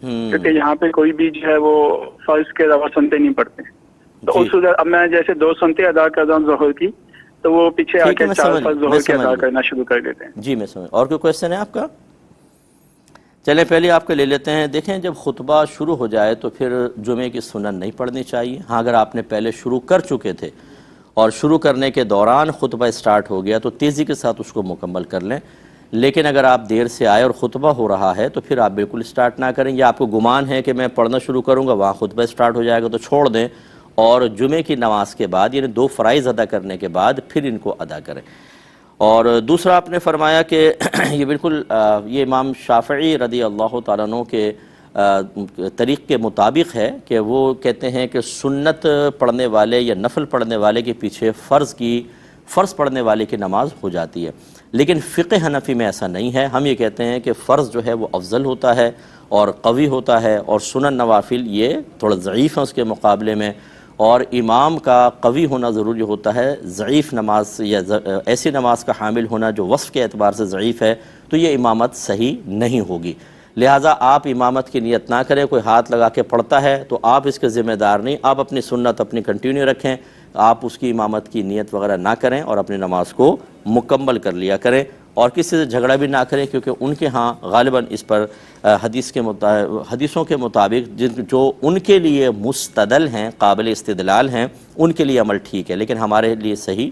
کیونکہ یہاں پہ کوئی بھی جو ہے وہ فرض کے علاوہ سنتے نہیں پڑھتے. تو اس اب میں جیسے 2 سنتے ادا کرتا ہوں ظہر کی، تو وہ پیچھے آ کے 4 فرض ظہر کے ادا کرنا شروع کر دیتے ہیں. جی میں سمجھ. اور کوئی کویشچن ہے آپ کا؟ چلیں پہلے آپ کے لے لیتے ہیں. دیکھیں جب خطبہ شروع ہو جائے تو پھر جمعے کی سنن نہیں پڑھنی چاہیے. ہاں اگر آپ نے پہلے شروع کر چکے تھے اور شروع کرنے کے دوران خطبہ اسٹارٹ ہو گیا تو تیزی کے ساتھ اس کو مکمل کر لیں. لیکن اگر آپ دیر سے آئے اور خطبہ ہو رہا ہے تو پھر آپ بالکل اسٹارٹ نہ کریں. یا آپ کو گمان ہے کہ میں پڑھنا شروع کروں گا وہاں خطبہ اسٹارٹ ہو جائے گا تو چھوڑ دیں اور جمعے کی نماز کے بعد یعنی 2 فرائض ادا کرنے کے بعد پھر ان کو ادا کریں. اور دوسرا آپ نے فرمایا کہ یہ بالکل یہ امام شافعی رضی اللہ تعالیٰ عنہ کے طریق کے مطابق ہے کہ وہ کہتے ہیں کہ سنت پڑھنے والے یا نفل پڑھنے والے کے پیچھے فرض پڑھنے والے کی نماز ہو جاتی ہے. لیکن فقہ حنفی میں ایسا نہیں ہے. ہم یہ کہتے ہیں کہ فرض جو ہے وہ افضل ہوتا ہے اور قوی ہوتا ہے، اور سنن نوافل یہ تھوڑا ضعیف ہیں اس کے مقابلے میں. اور امام کا قوی ہونا ضروری ہوتا ہے. ضعیف نماز یا ایسی نماز کا حامل ہونا جو وصف کے اعتبار سے ضعیف ہے تو یہ امامت صحیح نہیں ہوگی. لہٰذا آپ امامت کی نیت نہ کریں. کوئی ہاتھ لگا کے پڑھتا ہے تو آپ اس کے ذمہ دار نہیں. آپ اپنی سنت اپنی کنٹینیو رکھیں. آپ اس کی امامت کی نیت وغیرہ نہ کریں اور اپنی نماز کو مکمل کر لیا کریں. اور کسی سے جھگڑا بھی نہ کریں کیونکہ ان کے ہاں غالباً اس پر حدیثوں کے مطابق جو ان کے لیے مستدل ہیں، قابل استدلال ہیں، ان کے لیے عمل ٹھیک ہے، لیکن ہمارے لیے صحیح